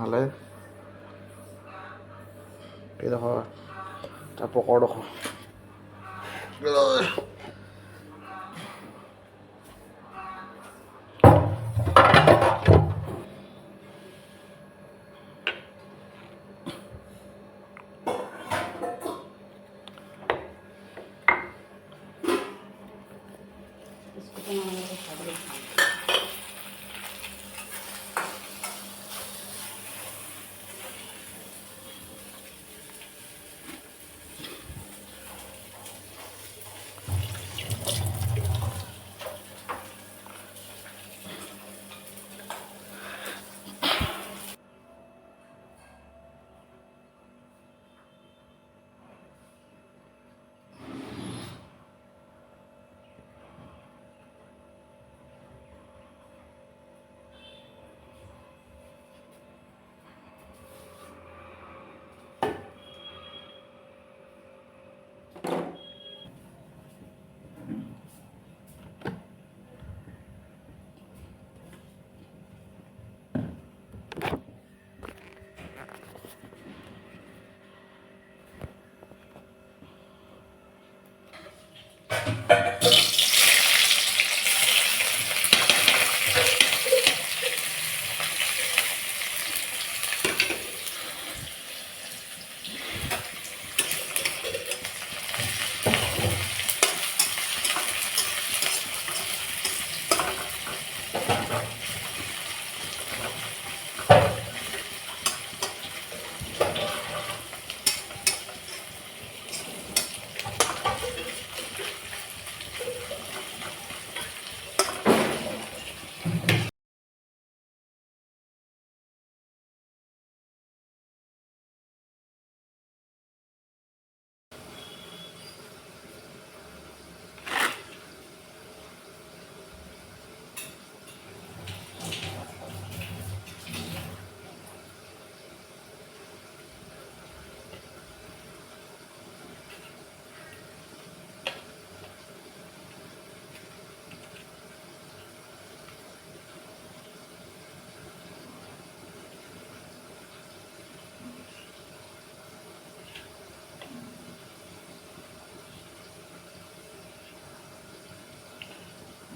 ভালে এইডোখৰ তাৰ পকৰডোখৰ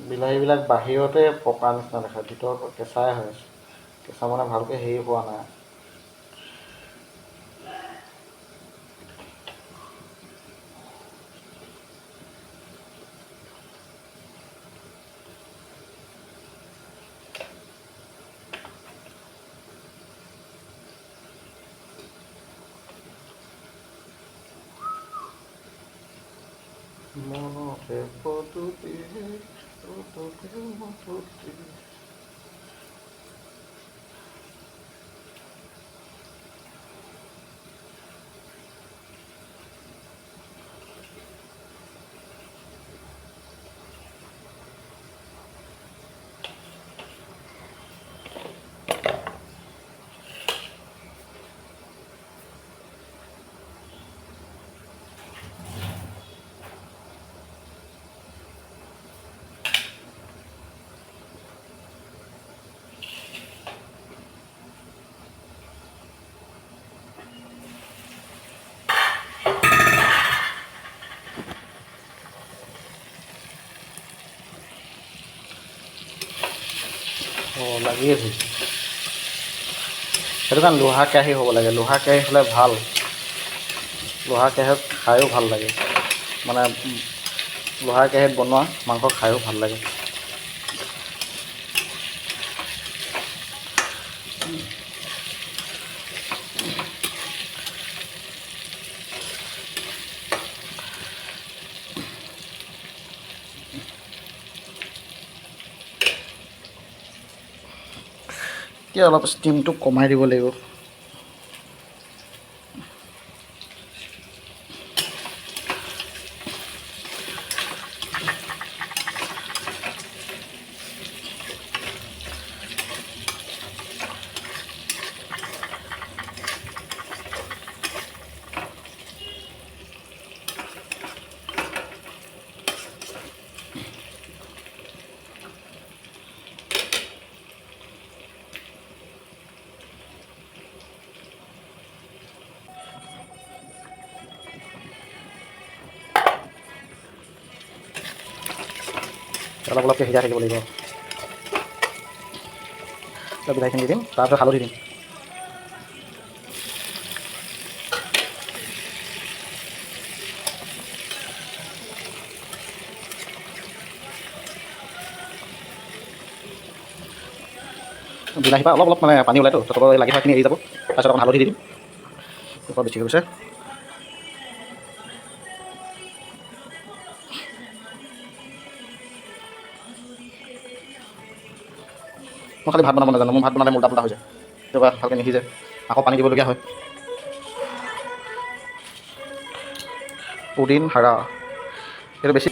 বিলাহীবিলাক বাহিৰতে পকা নিচিনা দেখায়, ভিতৰত কেঁচাই হৈ আছে। কেঁচা মানে ভালকৈ হেৰি হোৱা নাই। মনতে পদূলি মধুলি লাগি আছে। সেইটো কাৰণে লোহা কেৰাহী হ'ব লাগে। লোহা কেৰাহী হ'লে ভাল। লোহা কেৰাহীত খায়ো ভাল লাগে, মানে লোহা কেৰাহীত বনোৱা মাংস খায়ো ভাল লাগে। এতিয়া অলপ ষ্টিমটো কমাই দিব লাগিব। অলপ অলপকৈ সিজাই থাকিব লাগিব। বিলাহীখিনি দি দিম, তাৰপিছত হালধি দিম। বিলাহীৰ পৰা অলপ অলপ মানে পানী ওলাইতো, তলৰ লাগি থকাখিনি এৰি যাব। তাৰপিছত অকণ হালধি দি দিম, বেছি হৈ গৈছে। মই খালি ভাত বনাব নাজানো, মোৰ ভাত বনালে উল্টা পুল্টা হৈ যায়, কেতিয়াবা ভালকৈ নিসিজে, আকৌ পানী দিবলগীয়া হয়। পুদিন হাৰা এইটো বেছি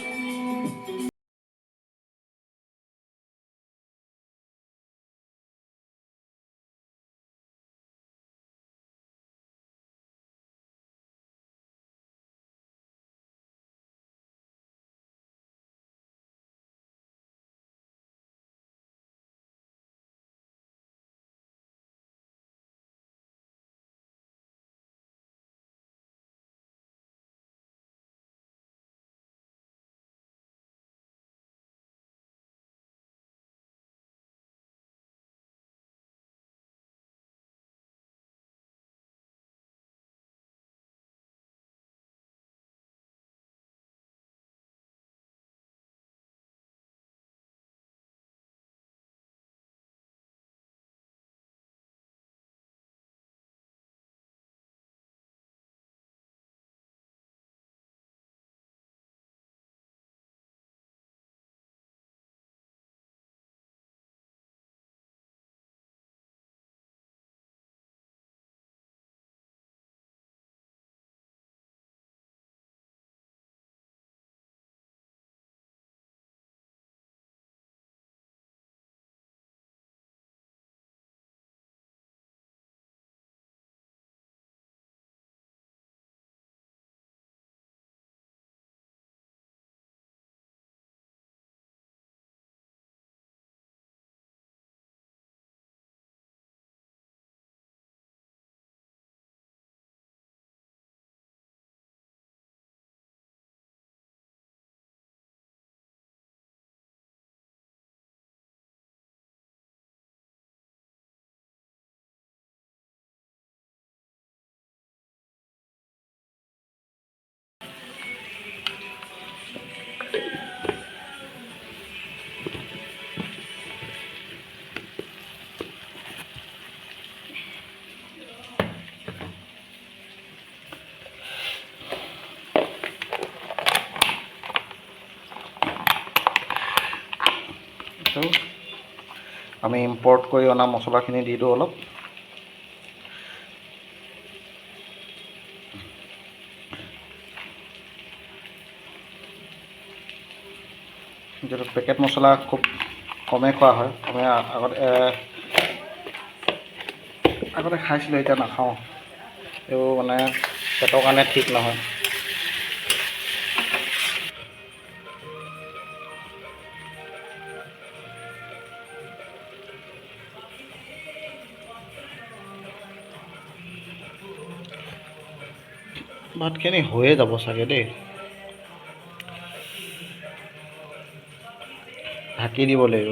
আমি ইম্পৰ্ট কৰি অনা মছলাখিনি দি দিওঁ অলপ। যিটো পেকেট মছলা খুব কমেই খোৱা হয়, আমি আগতে খাইছিলোঁ, এতিয়া নাখাওঁ। এইবোৰ মানে পেটৰ কাৰণে ঠিক নহয়। ভাতখিনি হৈয়ে যাব চাগে দেই, ঢাকি দিব লাগিব।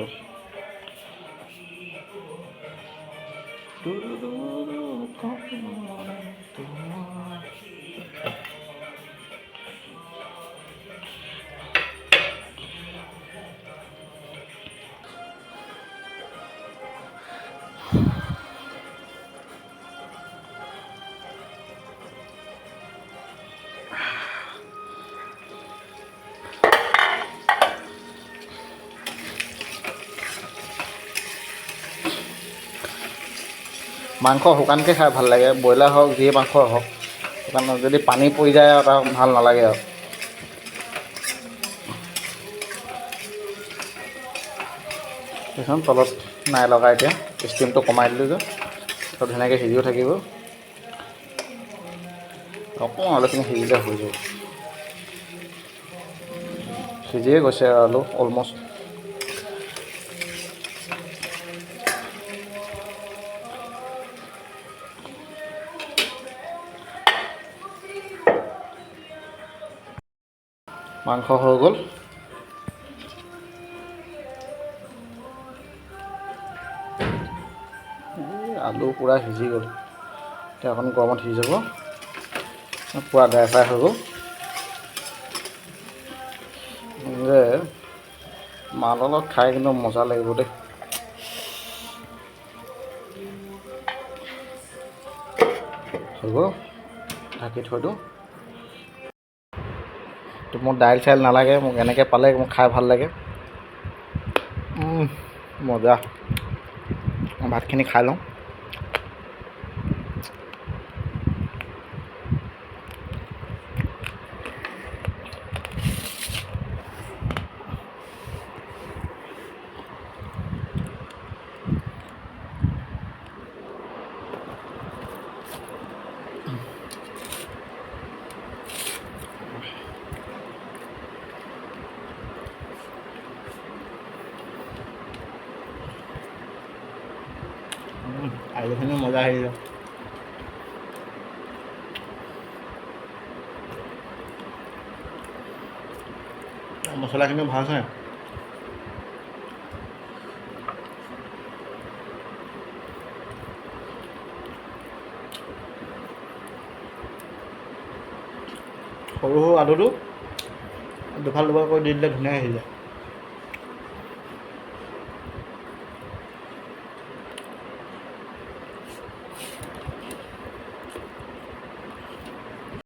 মাংস শুকানকৈ খাই ভাল লাগে, ব্ৰইলাৰ হওক যিয়ে মাংস হওক। শুকান যদি পানী পৰি যায় আৰু তাৰ ভাল নালাগে আৰু। সেইখন তলত নাই লগা, এতিয়া ষ্টিমটো কমাই দিলোঁ যে, তাত ধুনীয়াকৈ সিজিও থাকিব। অকণমান আলুখিনি সিজিলে হৈ যাব, সিজিয়ে গৈছে আৰু আলু অলমষ্ট। মাংস হৈ গ'ল। আলু পূৰা সিজি গ'ল। এতিয়া অকণ গৰমত সিজি যাব, পূৰা ড্ৰাই ফ্ৰাই হৈ গ'ল। যে মালৰ লগত খাই কিন্তু মজা লাগিব দেই। হৈ গ'ল, ঢাকি থৈ দিওঁ। তো মোৰ দাইল চাইল নালাগে, মোক এনেকৈ পালে মোক খাই ভাল লাগে। মজা। ভাতখিনি খাই লওঁ। আলুখিনি মজা আহিছে। মছলাখিনি ভাল আছে। সৰু সৰু আলুটো দুফাল কৰি দি দিলে ধুনীয়া আহি যায়।